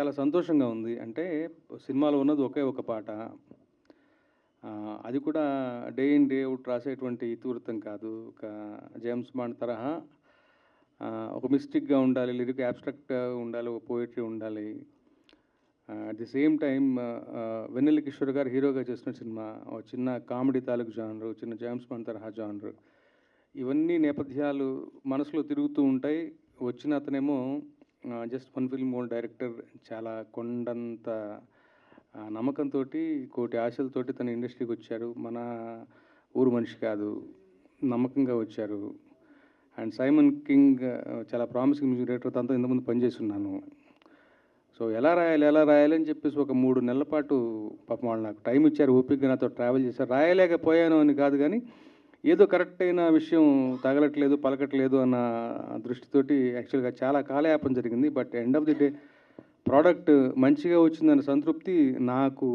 చాలా సంతోషంగా ఉంది. అంటే సినిమాలో ఉన్నది ఒకే ఒక పాట. అది కూడా డే ఇన్, డే ఔట్ రాసేటువంటి ఇతివృత్తం కాదు. ఒక జేమ్స్ బాండ్ తరహా ఒక మిస్టిక్‌గా ఉండాలి, లిరిక్ అబ్స్ట్రాక్ట్‌గా ఉండాలి, ఒక పోయెట్రీ ఉండాలి. అట్ ది సేమ్ టైమ్ వెన్నెల కిషోర్ గారు హీరోగా చేసిన సినిమా. ఒక చిన్న కామెడీ తాలూకు జానరు, చిన్న జేమ్స్ బాండ్ తరహా జానరు. ఇవన్నీ నేపథ్యాలు మనసులో తిరుగుతూ ఉంటాయి. వచ్చిన అతనేమో just one film old director. చాలా కొండంత నమ్మకంతోటి, కోటి ఆశలతోటి తన ఇండస్ట్రీకి వచ్చారు. మన ఊరు మనిషి కాదు, నమ్మకంగా వచ్చారు. అండ్ సైమన్ కింగ్ చాలా ప్రామిసింగ్ మ్యూజిక్ డైరెక్టర్. తనతో ఇంతకుముందు పనిచేస్తున్నాను. సో ఎలా రాయాలి అని చెప్పేసి ఒక 3 నెలల పాటు పాపం వాళ్ళు నాకు టైం ఇచ్చారు. ఓపికగా నాతో ట్రావెల్ చేశారు. రాయలేకపోయాను అని కాదు కానీ ఏదో కరెక్ట్ అయిన విషయం తగలట్లేదు, పలకట్లేదు అన్న దృష్టితోటి యాక్చువల్గా చాలా కాలయాపన జరిగింది. But end of the day product మంచిగా వచ్చిందన్న సంతృప్తి నాకు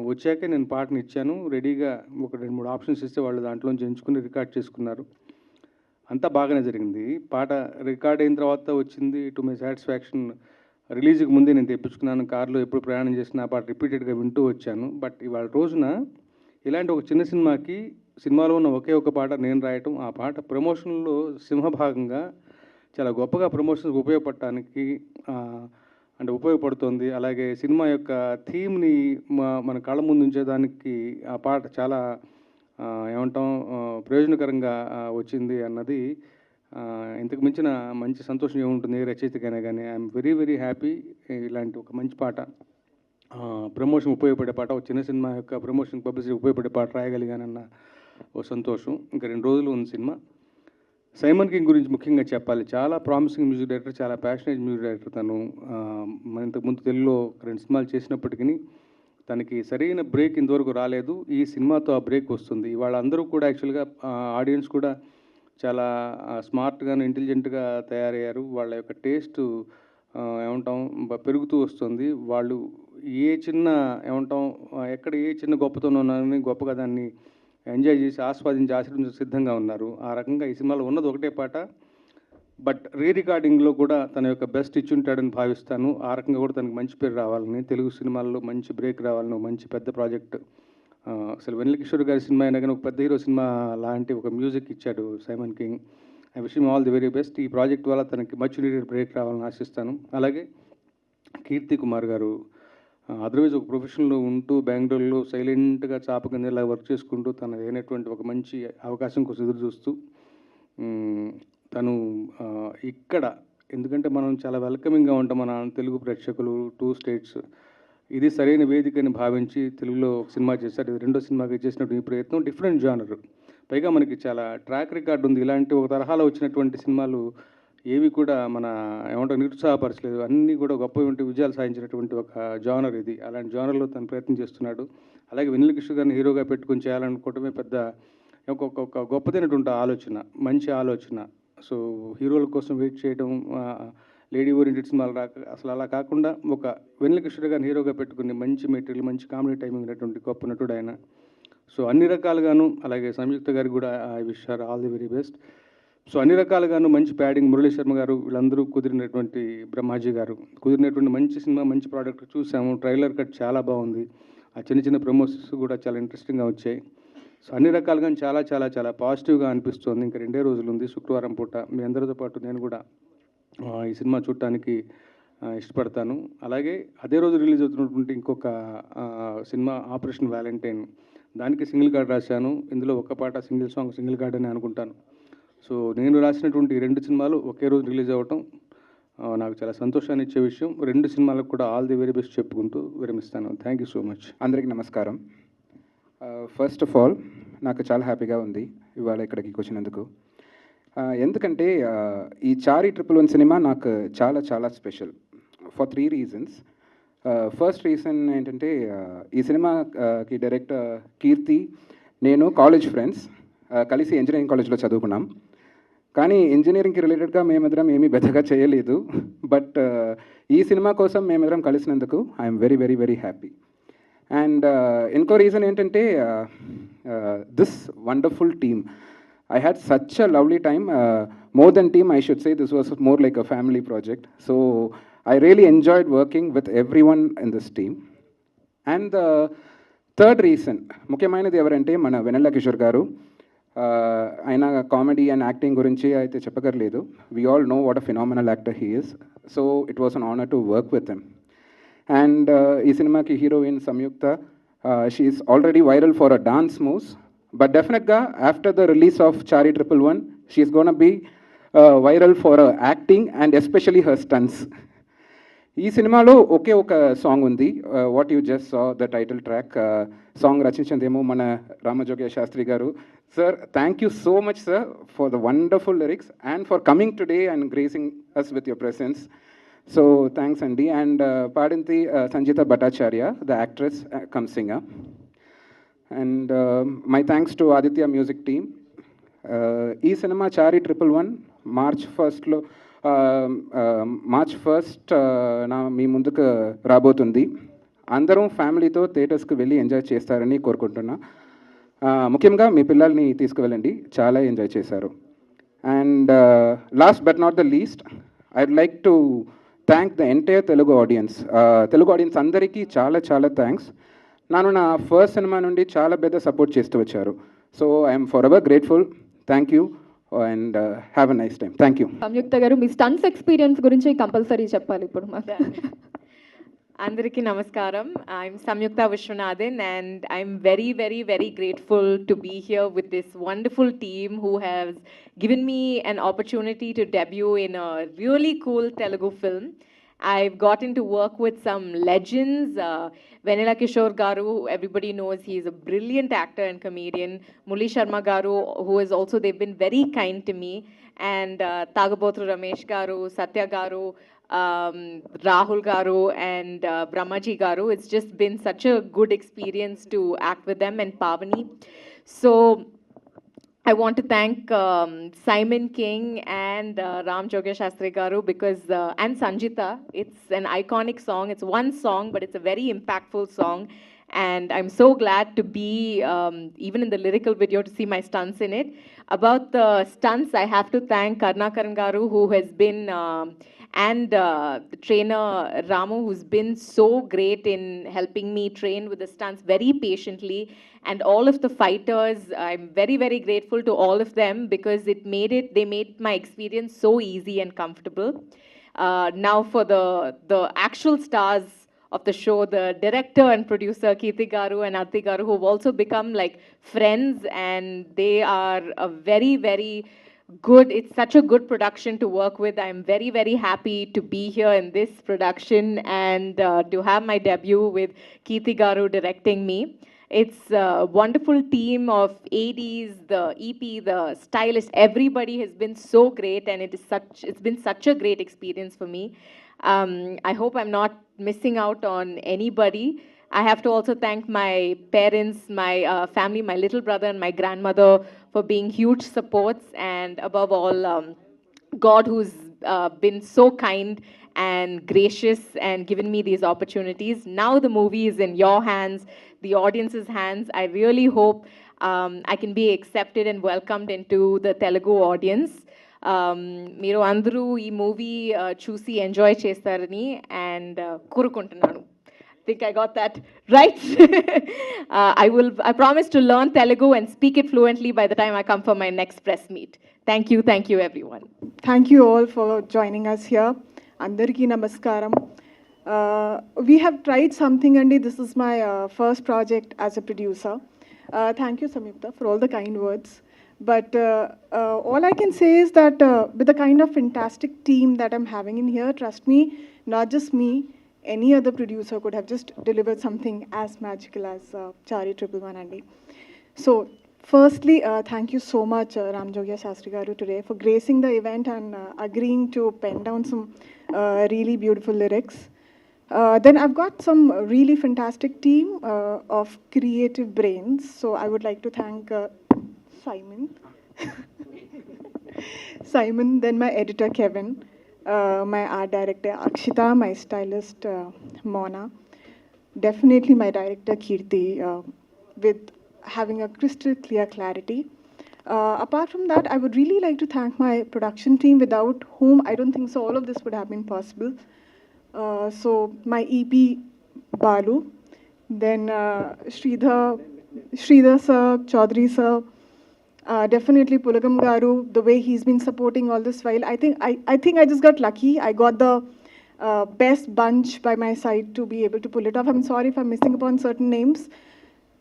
వచ్చాకే నేను పాటను ఇచ్చాను. రెడీగా ఒక 2-3 ఆప్షన్స్ ఇస్తే వాళ్ళు దాంట్లోంచి ఎంచుకుని రికార్డ్ చేసుకున్నారు. అంతా బాగానే జరిగింది. పాట రికార్డ్ అయిన తర్వాత వచ్చింది టు మై సాటిస్ఫాక్షన్. రిలీజ్కి ముందే నేను తెప్పించుకున్నాను. కార్లో ఎప్పుడు ప్రయాణం చేసిన ఆ పాట రిపీటెడ్గా వింటూ వచ్చాను. బట్ ఇవాళ రోజున ఇలాంటి ఒక చిన్న సినిమాకి సినిమాలో ఉన్న ఒకే ఒక పాట నేను రాయటం, ఆ పాట ప్రమోషన్లో సింహభాగంగా చాలా గొప్పగా ప్రమోషన్స్కి ఉపయోగపడటానికి అంటే ఉపయోగపడుతుంది. అలాగే సినిమా యొక్క థీమ్ని మన కళ్ళ ముందు ఉంచేదానికి ఆ పాట చాలా ఏమంటాం ప్రయోజనకరంగా వచ్చింది అన్నది ఇంతకు మించిన మంచి సంతోషం ఏముంటుంది ఏ రచయితకైనా కానీ. I'm very very happy. ఇలాంటి ఒక మంచి పాట, ప్రమోషన్ ఉపయోగపడే పాట, ఒక చిన్న సినిమా యొక్క ప్రమోషన్ పబ్లిసిటీ ఉపయోగపడే పాట రాయగలిగానన్న ఓ సంతోషం. ఇంకా 2 రోజులు ఉంది సినిమా. సైమన్ కింగ్ గురించి ముఖ్యంగా చెప్పాలి. చాలా ప్రామిసింగ్ మ్యూజిక్ డైరెక్టర్, చాలా ప్యాషనేట్ మ్యూజిక్ డైరెక్టర్ తను. ఇంతకుముందు తెలుగులో 2 సినిమాలు చేసినప్పటికీ తనకి సరైన బ్రేక్ ఇంతవరకు రాలేదు. ఈ సినిమాతో ఆ బ్రేక్ వస్తుంది. వాళ్ళందరూ కూడా యాక్చువల్గా ఆడియన్స్ కూడా చాలా స్మార్ట్గాను, ఇంటెలిజెంట్గా తయారయ్యారు. వాళ్ళ యొక్క టేస్ట్ ఏమంటాం పెరుగుతూ వస్తుంది. వాళ్ళు ఏ చిన్న ఏమంటాం ఎక్కడ ఏ చిన్న గొప్పతనం ఉన్నారని గొప్పగా దాన్ని ఎంజాయ్ చేసి ఆస్వాదించి ఆశీర్వదించ సిద్ధంగా ఉన్నారు. ఆ రకంగా ఈ సినిమాలో ఉన్నది ఒకటే పాట. బట్ రికార్డింగ్లో కూడా తన యొక్క బెస్ట్ ఇచ్చుంటాడని భావిస్తాను. ఆ రకంగా కూడా తనకు మంచి పేరు రావాలని, తెలుగు సినిమాల్లో మంచి బ్రేక్ రావాలని, మంచి పెద్ద ప్రాజెక్ట్. అసలు వెన్నెల కిషోర్ గారి సినిమా అయినా కానీ ఒక పెద్ద హీరో సినిమా లాంటి ఒక మ్యూజిక్ ఇచ్చాడు Simon king. I wish him all the very best. ఈ ప్రాజెక్ట్ వల్ల తనకి మచ్ నీడెడ్ బ్రేక్ రావాలని ఆశిస్తాను. అలాగే కీర్తి కుమార్ గారు అదర్వైజ్ ఒక ప్రొఫెషన్లో ఉంటూ బెంగళూరులో సైలెంట్గా చాప కింద ఇలా వర్క్ చేసుకుంటూ తన అయినటువంటి ఒక మంచి అవకాశం కోసం ఎదురు చూస్తూ తను ఇక్కడ ఎందుకంటే మనం చాలా వెల్కమింగ్గా ఉంటాం మన తెలుగు ప్రేక్షకులు 2 స్టేట్స్. ఇది సరైన వేదికని భావించి తెలుగులో ఒక సినిమా చేశారు. ఇది 2వ సినిమాకి చేసినటువంటి ఈ ప్రయత్నం డిఫరెంట్ జానర్. పైగా మనకి చాలా ట్రాక్ రికార్డు ఉంది. ఇలాంటి ఒక తరహాలో వచ్చినటువంటి సినిమాలు ఏవి కూడా మన ఏమంటారు నిరుత్సాహపరచలేదు. అన్నీ కూడా గొప్ప విజయాలు సాధించినటువంటి ఒక జానర్ ఇది. అలాంటి జానర్లో తను ప్రయత్నం చేస్తున్నాడు. అలాగే వెన్నెల కిషోర్ గారిని హీరోగా పెట్టుకొని చేయాలనుకోవటమే పెద్ద ఒక గొప్పదైనటువంటి ఆలోచన, మంచి ఆలోచన. సో హీరోల కోసం వెయిట్ చేయడం, లేడీ ఓరియంటెడ్ సినిమాలు అసలు అలా కాకుండా ఒక వెన్నెల కిషోర్ గారిని హీరోగా పెట్టుకుని మంచి మెటీరియల్, మంచి కామెడీ టైమింగ్ ఉన్నటువంటి గొప్ప నటుడు ఆయన. సో అన్ని రకాలుగాను, అలాగే సంయుక్త గారికి కూడా I wish her all the very best. So అన్ని రకాలుగాను మంచి ప్యాడింగ్, మురళీ శర్మ గారు వీళ్ళందరూ కుదిరినటువంటి, బ్రహ్మాజీ గారు కుదిరినటువంటి మంచి సినిమా, మంచి ప్రోడక్ట్ చూసాము. ట్రైలర్ కట్ చాలా బాగుంది. ఆ చిన్న ప్రమోషన్స్ కూడా చాలా ఇంట్రెస్టింగ్గా వచ్చాయి. సో అన్ని రకాలుగా చాలా చాలా చాలా పాజిటివ్గా అనిపిస్తుంది. ఇంకా 2 రోజులు ఉంది. శుక్రవారం పూట మీ అందరితో పాటు నేను కూడా ఈ సినిమా చూడటానికి ఇష్టపడతాను. అలాగే అదే రోజు రిలీజ్ అవుతున్నటువంటి ఇంకొక సినిమా ఆపరేషన్ వ్యాలంటైన్, దానికి సింగిల్ కార్డ్ రాశాను. ఇందులో ఒక పాట సింగిల్ సాంగ్, సింగిల్ కార్డ్ అని అనుకుంటాను. సో నేను రాసినటువంటి 2 సినిమాలు ఒకే రోజు రిలీజ్ అవ్వటం నాకు చాలా సంతోషాన్ని ఇచ్చే విషయం. 2 సినిమాలకు కూడా ఆల్ ది వెరీ బెస్ట్ చెప్పుకుంటూ విరమిస్తాను. Thank you so much. అందరికీ నమస్కారం. ఫస్ట్ ఆఫ్ ఆల్ నాకు చాలా హ్యాపీగా ఉంది ఇవాళ ఇక్కడికి వచ్చినందుకు. ఎందుకంటే ఈ చారి 111 సినిమా నాకు చాలా చాలా special for 3 reasons. First reason ఏంటంటే ఈ సినిమాకి డైరెక్టర్ కీర్తి, నేను కాలేజ్ ఫ్రెండ్స్, కలిసి ఇంజనీరింగ్ కాలేజ్లో చదువుకున్నాం. కానీ ఇంజనీరింగ్కి రిలేటెడ్గా మేమిద్దరం ఏమీ పెద్దగా చేయలేదు. బట్ ఈ సినిమా కోసం మేమిద్దరం కలిసినందుకు I'm very very very happy. And ఇంకో రీజన్ ఏంటంటే this wonderful team. I had such a lovely time. More than team, I should say this was more like a family project. So I really enjoyed working with everyone in this team. And the third reason, ముఖ్యమైనది ఎవరంటే మన వెన్నెల కిషోర్ గారు. ఆయన comedy and acting గురించి అయితే చెప్పగలేదు. We all know what a phenomenal actor he is. So it was an honour to work with him. And ఈ సినిమాకి heroine Samyuktha, she is already viral for a dance moves, but డెఫినెట్గా after the release of Chari 111 she is gonna be viral for acting and especially her stunts. ఈ సినిమాలో ఒకే ఒక song ఉంది, what you just saw the title track. Song రచించిందేమో మన రామజోగ్య శాస్త్రి గారు. Sir, thank you so much sir for the wonderful lyrics and for coming today and gracing us with your presence. So thanks అండి. And పాడింది Sanjitha Bhattacharya, the actress cum singer. And my thanks to Aditya music team. ఈ cinema Chari 111 March first నా మీ ముందుకు రాబోతుంది. అందరం ఫ్యామిలీతో థియేటర్స్కి వెళ్ళి ఎంజాయ్ చేస్తారని కోరుకుంటున్నా. ముఖ్యంగా మీ పిల్లల్ని తీసుకువెళ్ళండి, చాలా ఎంజాయ్ చేశారు. And last but not the least, I'd like to thank the entire Telugu audience అందరికీ చాలా చాలా థ్యాంక్స్. నా ఫస్ట్ సినిమా నుండి చాలా పెద్ద సపోర్ట్ చేస్తూ వచ్చారు. So I'm forever grateful. Thank you and have a nice time. Thank you. Samyuktha గారు, మీ స్టన్స్ ఎక్స్పీరియన్స్ గురించి కంపల్సరీ చెప్పాలి ఇప్పుడు మాకు. అందరికీ నమస్కారం. I'm Samyukta Vishwanathan and I'm very, very, very grateful to be here with this wonderful team who has given me an opportunity to debut in a really cool Telugu film. I've gotten to work with some legends. Venela Kishore Garu, everybody knows he's a brilliant actor and comedian. Muli Sharma Garu, who is also, they've been very kind to me. And Tagabotru Ramesh Garu, Satya Garu, Rahul Garu and Brahmaji Garu. It's just been such a good experience to act with them, and Pavani. So I want to thank Simon King and Ram Jogya Shastri Garu because and Sanjita. It's an iconic song. It's one song, but it's a very impactful song. And I'm so glad to be, even in the lyrical video, to see my stunts in it. About the stunts, I have to thank Karnakaran Garu, who has been, and the trainer Ramu, who's been so great in helping me train with the stunts very patiently. And all of the fighters, I'm very, very grateful to all of them because they made my experience so easy and comfortable. Now for the actual stars of the show, the director and producer Kirti Garu and Arti Garu, who have also become like friends, and they are a very, very good, it's such a good production to work with. I'm very, very happy to be here in this production and to have my debut with Kirti Garu directing me. It's a wonderful team of ADs, the EP, the stylist. Everybody has been so great, and it's been such a great experience for me. I hope I'm not missing out on anybody. I have to also thank my parents, my family, my little brother and my grandmother for being huge supports, and above all, God, who's been so kind and gracious and given me these opportunities. Now the movie is in your hands, the audience's hands. I really hope I can be accepted and welcomed into the Telugu audience. మీరు అందరూ ఈ movie చూసి enjoy చేస్తారని and కోరుకుంటున్నాను. I think I got that right. I promise to learn Telugu and speak it fluently by the time I come for my next press meet. Thank you everyone. Thank you all for joining us here. Andarki namaskaram. We have tried something, and this is my first project as a producer. Thank you, Samyukta, for all the kind words. But all I can say is that with the kind of fantastic team that I'm having in here, trust me, not just me, any other producer could have just delivered something as magical as Chari 111 Andy. So firstly, thank you so much, Ram Jogya Shastri Garu, today for gracing the event and agreeing to pen down some really beautiful lyrics. Then I've got some really fantastic team of creative brains. So I would like to thank Simon, then my editor Kevin, my art director Akshita, my stylist Mona, definitely my director Kirti, with having a crystal clear clarity. Apart from that, I would really like to thank my production team, without whom I don't think so all of this would have been possible. So my EP Balu, then Sridhar sir, Chaudhary sir, definitely Pulagam Garu, the way he's been supporting all this while. I think I just got lucky. I got the best bunch by my side to be able to pull it off. I'm sorry if I'm missing upon certain names.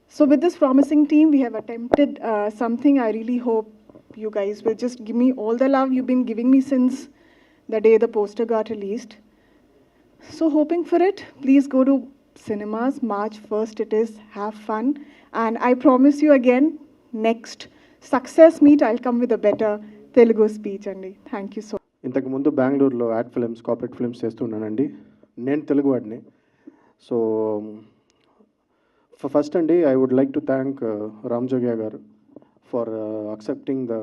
So with this promising team, we have attempted something. I really hope you guys will just give me all the love you've been giving me since the day the poster got released. So hoping for it. Please go to cinemas. March 1st it is. Have fun. And I promise you again, next success meet, I'll come with a better Telugu speech. Andi. Thank you so much. ఇంతకుముందు బెంగళూరులో ad films corporate films చేస్తున్నానండి. నేను తెలుగు వాడిని. So first అండి I would like to thank Ram Jogya గారు for accepting the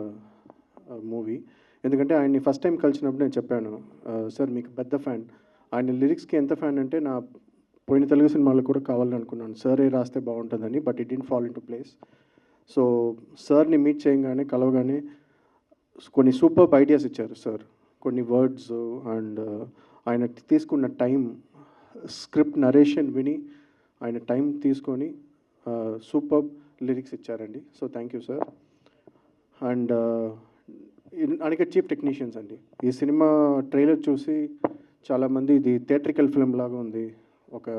movie. ఎందుకంటే ఆయన్ని first time కలిసినప్పుడు నేను చెప్పాను, సార్ మీకు పెద్ద ఫ్యాన్, ఆయన లిరిక్స్కి ఎంత ఫ్యాన్ అంటే నా పోయిన తెలుగు సినిమాలు కూడా కావాలని అనుకున్నాను, సరే రాస్తే బాగుంటుందని. But it didn't fall in to place. So సార్ని మీట్ చేయగానే కలవగానే కొన్ని సూపర్ ఐడియాస్ ఇచ్చారు సార్. కొన్ని వర్డ్స్ అండ్ ఆయన తీసుకున్న టైం, స్క్రిప్ట్ నరేషన్ విని ఆయన టైం తీసుకొని సూపర్ లిరిక్స్ ఇచ్చారండి. So thank you sir. And అనేక చీఫ్ టెక్నీషియన్స్ అండి. ఈ సినిమా ట్రైలర్ చూసి చాలామంది ఇది థియేట్రికల్ ఫిల్మ్ లాగా ఉంది, ఒక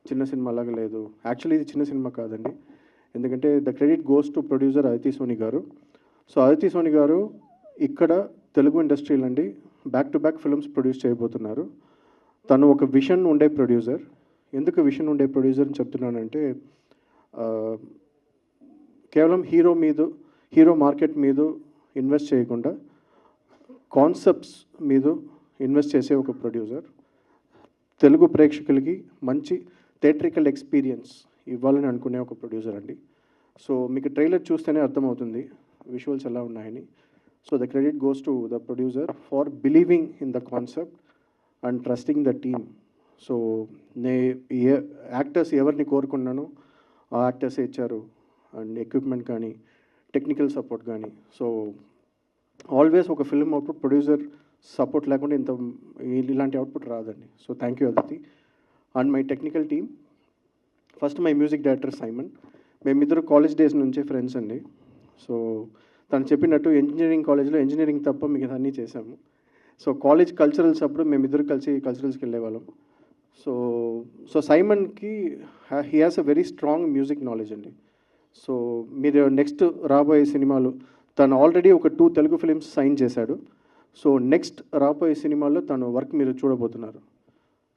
చిన్న సినిమా లాగా లేదు. యాక్చువల్లీ ఇది చిన్న సినిమా కాదండి. ఎందుకంటే the credit goes to producer Aditi Soni గారు. సో అదితి సోని గారు ఇక్కడ తెలుగు ఇండస్ట్రీలో అండి back to back films produce చేయబోతున్నారు. తను ఒక విషన్ ఉండే ప్రొడ్యూసర్. ఎందుకు విషన్ ఉండే ప్రొడ్యూసర్ అని చెప్తున్నానంటే, కేవలం హీరో మార్కెట్ మీద ఇన్వెస్ట్ చేయకుండా కాన్సెప్ట్స్ మీద ఇన్వెస్ట్ చేసే ఒక ప్రొడ్యూసర్. తెలుగు ప్రేక్షకులకి మంచి థియేట్రికల్ ఎక్స్పీరియన్స్ ఇవ్వాలని అనుకునే ఒక ప్రొడ్యూసర్ అండి. సో మీకు ట్రైలర్ చూస్తేనే అర్థమవుతుంది విజువల్స్ ఎలా ఉన్నాయని. So the credit goes to the producer for believing in the concept and trusting the team. So actors ఎవరిని కోరుకున్నానో ఆ యాక్టర్సే ఇచ్చారు. అండ్ ఎక్విప్మెంట్ కానీ టెక్నికల్ సపోర్ట్ కానీ. సో ఆల్వేస్ ఒక ఫిల్మ్ అవుట్పుట్ ప్రొడ్యూసర్ సపోర్ట్ లేకుండా ఇలాంటి అవుట్పుట్ రాదండి. So thank you Aditi. And my technical team, first my music director Simon. మేమిద్దరు కాలేజ్ డేస్ నుంచే ఫ్రెండ్స్ అండి. సో తను చెప్పినట్టు ఇంజనీరింగ్ కాలేజ్లో ఇంజనీరింగ్ తప్ప మిగతా అన్నీ చేశాము. సో కాలేజ్ కల్చరల్స్ అప్పుడు మేమిద్దరు కలిసి కల్చరల్స్కి వెళ్ళేవాళ్ళం. సో సైమన్కి he has a very strong music knowledge అండి. సో మీరు నెక్స్ట్ రాబోయే సినిమాలు, తను ఆల్రెడీ ఒక 2 తెలుగు ఫిలిమ్స్ సైన్ చేశాడు. సో నెక్స్ట్ రాబోయే సినిమాల్లో తను వర్క్ మీరు చూడబోతున్నారు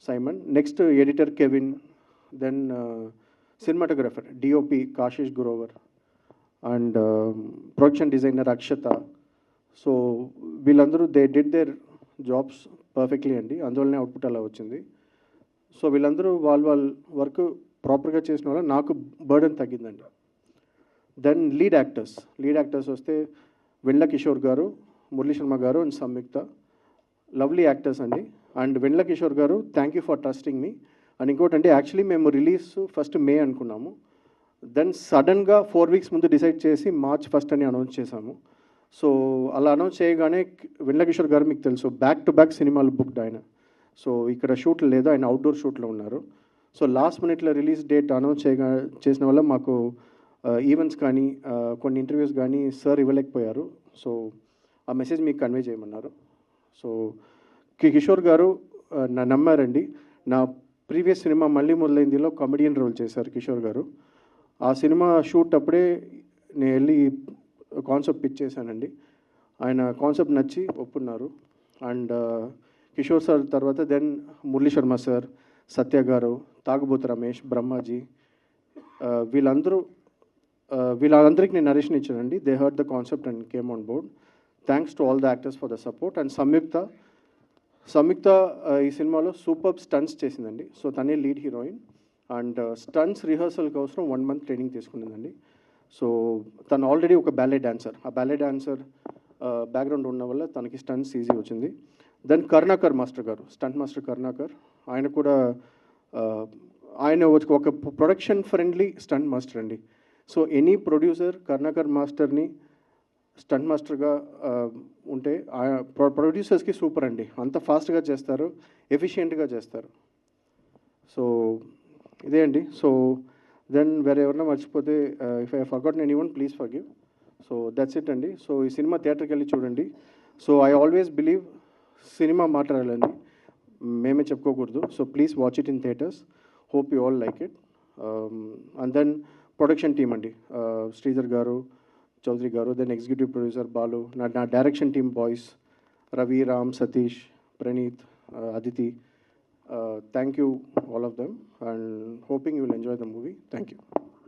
Simon. Next editor Kevin, then cinematographer DOP Kashish Grover and production designer Akshata. So వీళ్ళందరూ they did their jobs perfectly అండి. అందువల్లనే అవుట్పుట్ అలా వచ్చింది. సో వీళ్ళందరూ వాళ్ళ వర్క్ ప్రాపర్గా చేసిన వల్ల నాకు బర్డెన్ తగ్గిందండి. దెన్ లీడ్ యాక్టర్స్ వస్తే వెండ్ల కిషోర్ గారు, మురళీ శర్మ గారు అండ్ సంయుక్త, లవ్లీ యాక్టర్స్ అండి. అండ్ వెండ్ల కిషోర్ గారు, thank you for trusting me. And ఇంకోటి అంటే యాక్చువల్లీ మేము రిలీజ్ ఫస్ట్ మే అనుకున్నాము. దెన్ సడన్గా 4 వీక్స్ ముందు డిసైడ్ చేసి March 1 అని అనౌన్స్ చేశాము. సో అలా అనౌన్స్ చేయగానే వెండ్ల కిషోర్ గారు మీకు తెలుసు బ్యాక్ టు బ్యాక్ సినిమాలు బుక్డ్ ఆయన. సో ఇక్కడ షూట్లు లేదు, ఆయన అవుట్డోర్ షూట్లో ఉన్నారు. సో లాస్ట్ మినిట్లో రిలీజ్ డేట్ అనౌన్స్ చేసిన వల్ల మాకు ఈవెంట్స్ కానీ కొన్ని ఇంటర్వ్యూస్ కానీ సార్ ఇవ్వలేకపోయారు. సో ఆ మెసేజ్ మీకు కన్వే చేయమన్నారు. సో కిషోర్ గారు నమ్మారండి. నా ప్రీవియస్ సినిమా మళ్ళీ మొదలైందిలో కామెడియన్ రోల్ చేశారు కిషోర్ గారు. ఆ సినిమా షూట్ అప్పుడే నేను వెళ్ళి కాన్సెప్ట్ పిచ్ చేశానండి. ఆయన కాన్సెప్ట్ నచ్చి ఒప్పున్నారు. అండ్ కిషోర్ సార్ తర్వాత దెన్ మురళీ శర్మ సార్, సత్య గారు, తాగుబోతు రమేష్, బ్రహ్మాజీ, వీళ్ళందరికీ నేను నరేషన్ ఇచ్చానండి. They heard the concept and came on board. Thanks to all the actors for the support. And Samyuktha ఈ సినిమాలో సూపర్ స్టంట్స్ చేసిందండి. సో తనే lead heroine. And stunts rehearsal కోసం 1 month ట్రైనింగ్ తీసుకునిందండి. సో తను ఆల్రెడీ ఒక బ్యాలే డాన్సర్. ఆ ballet dancer background ఉన్న వల్ల తనకి స్టంట్స్ ఈజీ వచ్చింది. దెన్ కరుణాకర్ మాస్టర్ గారు, స్టంట్ మాస్టర్ కరుణాకర్, ఆయన కూడా ఆయన ఒక ప్రొడక్షన్ ఫ్రెండ్లీ స్టంట్ మాస్టర్ అండి. సో ఎనీ ప్రొడ్యూసర్ కరుణాకర్ మాస్టర్ని స్టంట్ మాస్టర్గా ఉంటే ప్రొడ్యూసర్స్కి సూపర్ అండి. అంత ఫాస్ట్గా చేస్తారు, ఎఫిషియెంట్గా చేస్తారు. సో ఇదే అండి. సో దెన్ వేరే ఎవరన్నా మర్చిపోతే if I forgotten anyone please forgive. So that's it అండి. సో ఈ సినిమా థియేటర్కి వెళ్ళి చూడండి. సో ఐ ఆల్వేస్ బిలీవ్ సినిమా మాట్లాడాలని మేమే చెప్పుకోకూడదు. So please watch it in theatres. Hope you all like it. And then production team అండి, శ్రీధర్ గారు, చౌదరి గారు, దెన్ ఎగ్జిక్యూటివ్ ప్రొడ్యూసర్ బాలు, నా direction team boys Ravi, Ram, Satish, Praneeth, Aditi. Thank you all of them, and hoping you will enjoy the movie. Thank you.